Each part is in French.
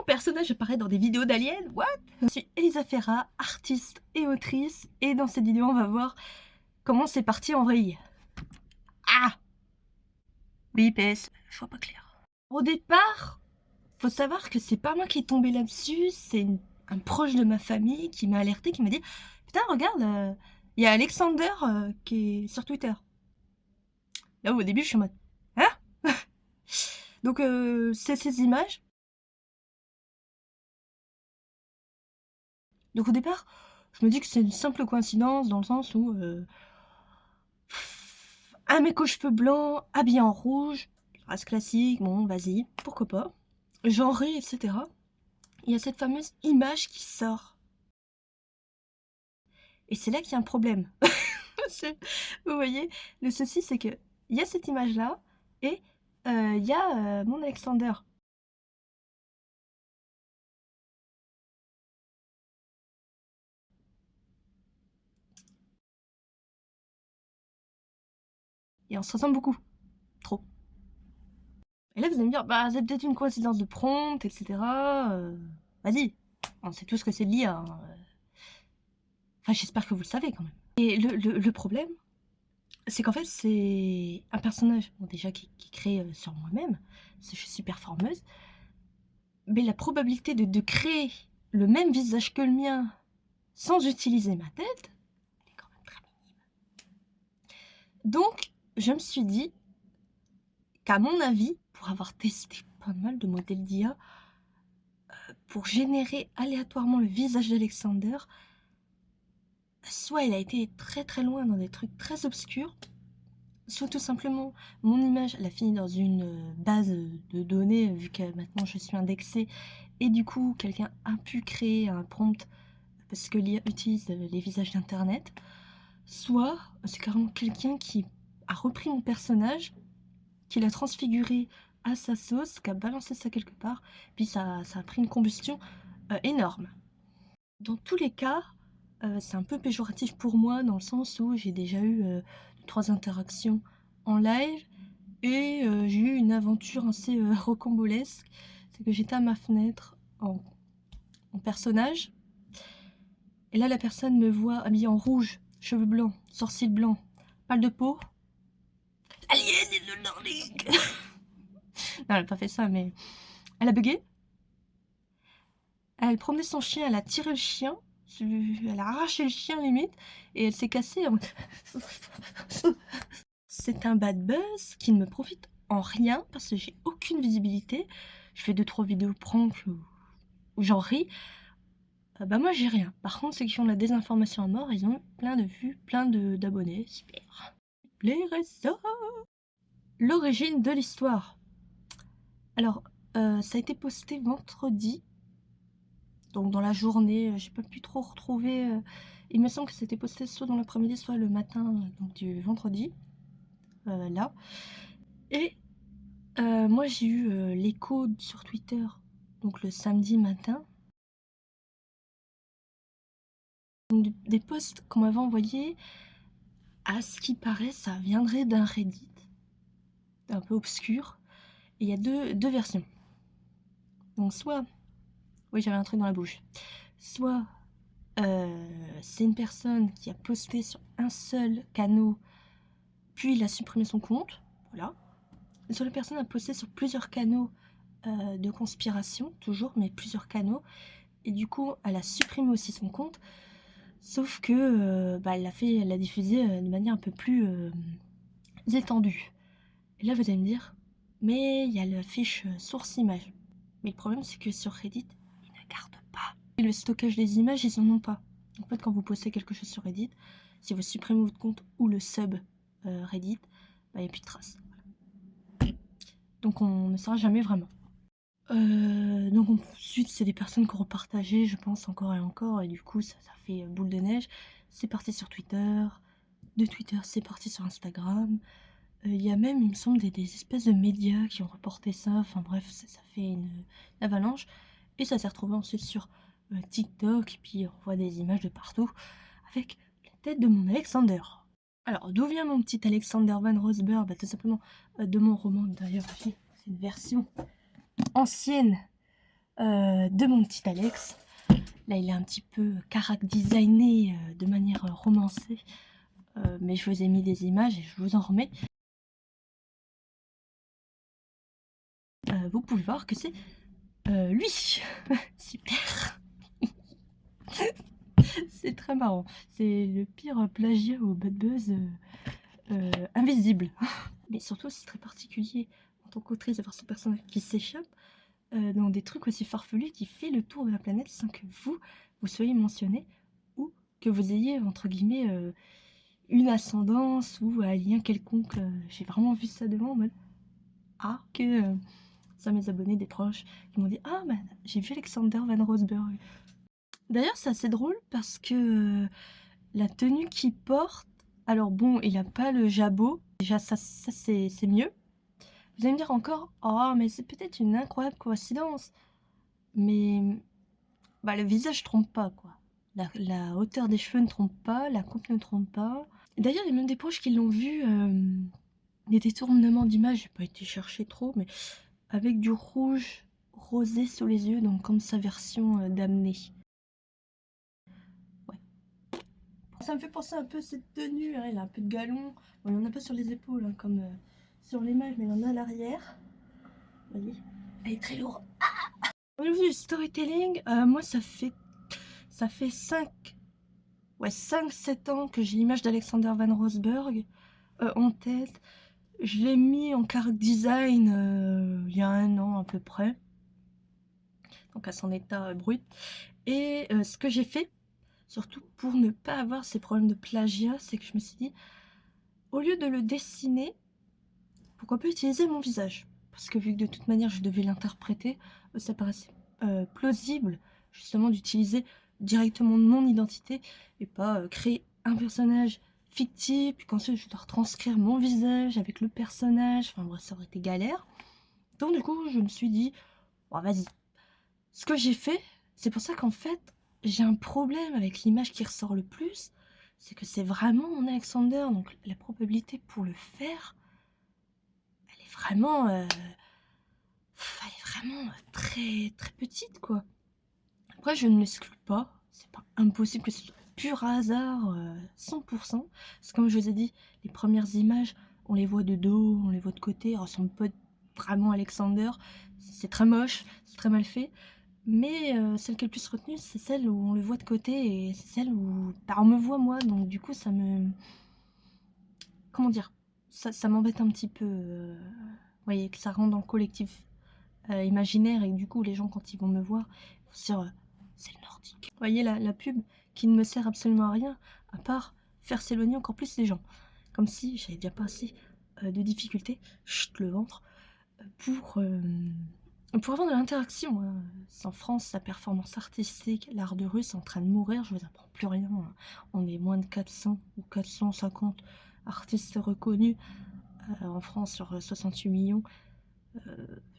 personnage apparaît dans des vidéos d'aliens? What? Je suis Elisa Ferra, artiste et autrice, et dans cette vidéo, on va voir comment c'est parti en vrille. Ah! Oui, PS, je vois pas clair. Au départ, faut savoir que c'est pas moi qui est tombé là-dessus, c'est un proche de ma famille qui m'a alerté, qui m'a dit « Putain, regarde, il y a Alexander qui est sur Twitter. » Là, au début, je suis en mode « Hein ?» Donc, c'est ces images. Donc au départ, je me dis que c'est une simple coïncidence dans le sens où un mec aux cheveux blancs, habillé en rouge, race classique, bon vas-y, pourquoi pas, genré, etc. Il y a cette fameuse image qui sort. Et c'est là qu'il y a un problème. Vous voyez, le souci c'est que il y a cette image-là et il y a mon Alexander. Et on se ressemble beaucoup. Trop. Et là, vous allez me dire, bah, c'est peut-être une coïncidence de prompt, etc. Vas-y, on sait tout ce que c'est de l'IA. Hein. Enfin, j'espère que vous le savez quand même. Et le problème, c'est qu'en fait, c'est un personnage, bon, déjà qui crée sur moi-même, parce que je suis super formeuse, mais la probabilité de créer le même visage que le mien sans utiliser ma tête, elle est quand même très minime. Donc, je me suis dit qu'à mon avis, pour avoir testé pas mal de modèles d'IA, pour générer aléatoirement le visage d'Alexander, soit il a été très très loin dans des trucs très obscurs, soit tout simplement mon image elle a fini dans une base de données vu que maintenant je suis indexée et du coup quelqu'un a pu créer un prompt parce que l'IA utilise les visages d'internet, soit c'est carrément quelqu'un qui a repris mon personnage, qui l'a transfiguré à sa sauce, qui a balancé ça quelque part, puis ça a pris une combustion énorme. Dans tous les cas, c'est un peu péjoratif pour moi dans le sens où j'ai déjà eu 3 interactions en live et j'ai eu une aventure assez rocambolesque. C'est que j'étais à ma fenêtre en personnage et là la personne me voit habillée en rouge, cheveux blancs, sourcils blancs, pâle de peau. Alien et le Nordique. Non, elle a pas fait ça, mais elle a bugué. Elle promenait son chien, elle a tiré le chien. Elle a arraché le chien limite et elle s'est cassée. C'est un bad buzz qui ne me profite en rien parce que j'ai aucune visibilité. Je fais 2-3 vidéos prank où j'en ris. Bah moi j'ai rien. Par contre ceux qui font de la désinformation à mort, ils ont plein de vues, plein d'abonnés. Super. Les réseaux. L'origine de l'histoire. Alors ça a été posté vendredi. Donc dans la journée, j'ai pas pu trop retrouver. Il me semble que c'était posté soit dans l'après-midi, soit le matin donc du vendredi. Là. Et moi j'ai eu l'écho sur Twitter, donc le samedi matin. Donc, des posts qu'on m'avait envoyés, à ce qui paraît, ça viendrait d'un Reddit, un peu obscur. Et il y a deux versions. Donc soit, oui j'avais un truc dans la bouche, soit c'est une personne qui a posté sur un seul canal, puis il a supprimé son compte, voilà. Soit la personne a posté sur plusieurs canaux de conspiration, toujours, mais plusieurs canaux, et du coup elle a supprimé aussi son compte, sauf que elle l'a diffusé de manière un peu plus étendue. Et là vous allez me dire, mais il y a la fiche source image. Mais le problème c'est que sur Reddit, ils ne gardent pas. Et le stockage des images, ils en ont pas. En fait, quand vous postez quelque chose sur Reddit, si vous supprimez votre compte ou le sub Reddit, il n'y a plus de traces. Voilà. Donc on ne saura jamais vraiment. Donc ensuite, c'est des personnes qui ont repartagé, je pense, encore et encore, et du coup, ça fait boule de neige. C'est parti sur Twitter, de Twitter, c'est parti sur Instagram. Il y a même, il me semble, des espèces de médias qui ont reporté ça. Enfin bref, ça fait une avalanche. Et ça s'est retrouvé ensuite sur TikTok, et puis on voit des images de partout avec la tête de mon Alexander. Alors, d'où vient mon petit Alexander Van Rosberg? Tout simplement de mon roman, d'ailleurs, c'est une version ancienne de mon petit Alex. Là, il est un petit peu designé de manière romancée. Mais je vous ai mis des images et je vous en remets. Vous pouvez voir que c'est lui. Super. C'est très marrant. C'est le pire plagiat au bad buzz invisible. Mais surtout, c'est très particulier en tant qu'autrice d'avoir ce personnage qui s'échappe dans des trucs aussi farfelus qui fait le tour de la planète sans que vous soyez mentionné ou que vous ayez, entre guillemets, une ascendance ou un lien quelconque. J'ai vraiment vu ça devant en mode ah, que ça, mes abonnés, des proches, qui m'ont dit ah, bah, j'ai vu Alexander Van Rosberg. D'ailleurs, c'est assez drôle parce que la tenue qu'il porte, alors bon, il a pas le jabot, déjà ça c'est mieux. Vous allez me dire encore, oh mais c'est peut-être une incroyable coïncidence. Mais bah, le visage trompe pas quoi. La hauteur des cheveux ne trompe pas, la coupe ne trompe pas. D'ailleurs, il y a même des proches qui l'ont vu, des détournements d'images, j'ai pas été chercher trop, mais avec du rouge rosé sous les yeux, donc comme sa version damnée. Ça me fait penser un peu à cette tenue, hein, il a un peu de galon. Bon, il en a pas sur les épaules, hein, comme sur l'image, mais il en a à l'arrière. Vous voyez, elle est très lourde. Au niveau du storytelling, moi ça fait 5-7 ans que j'ai l'image d'Alexander Van Rosberg en tête. Je l'ai mis en character design il y a 1 an à peu près, donc à son état brut. Et ce que j'ai fait, surtout pour ne pas avoir ces problèmes de plagiat, c'est que je me suis dit, au lieu de le dessiner, pourquoi pas utiliser mon visage? Parce que vu que de toute manière je devais l'interpréter, ça paraissait plausible justement d'utiliser directement mon identité et pas créer un personnage fictif, puis qu'ensuite je dois retranscrire mon visage avec le personnage, enfin bref, ça aurait été galère. Donc du coup je me suis dit, bon vas-y. Ce que j'ai fait, c'est pour ça qu'en fait j'ai un problème avec l'image qui ressort le plus, c'est que c'est vraiment mon Alexander, donc la probabilité pour le faire, elle est vraiment, très très petite quoi. Après je ne l'exclus pas, c'est pas impossible que ce soit pur hasard 100%. Parce que comme je vous ai dit, les premières images, on les voit de dos, on les voit de côté, elles ressemblent pas vraiment à Alexander. C'est très moche, c'est très mal fait. Mais celle qui est le plus retenue, c'est celle où on le voit de côté et c'est celle où bah, on me voit moi, donc du coup ça me... Comment dire? Ça m'embête un petit peu. Vous voyez, que ça rentre dans le collectif imaginaire et du coup les gens quand ils vont me voir, ils vont se dire c'est le nordique. Vous voyez la pub qui ne me sert absolument à rien, à part faire s'éloigner encore plus les gens. Comme si j'avais déjà pas assez de difficultés, chut le ventre, pour avoir de l'interaction. En France, la performance artistique, l'art de rue, c'est en train de mourir, je vous apprends plus rien. On est moins de 400 ou 450 artistes reconnus en France sur 68 millions.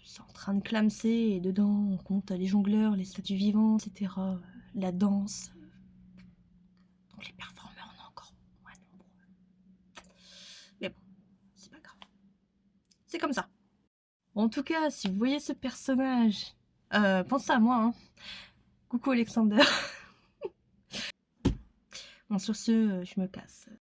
C'est en train de clamser et dedans on compte les jongleurs, les statues vivantes, etc. La danse. Donc les performeurs, on a encore moins nombreux. Mais bon, c'est pas grave. C'est comme ça. Bon, en tout cas, si vous voyez ce personnage, pensez à moi. Hein. Coucou Alexander. Bon, sur ce, je me casse.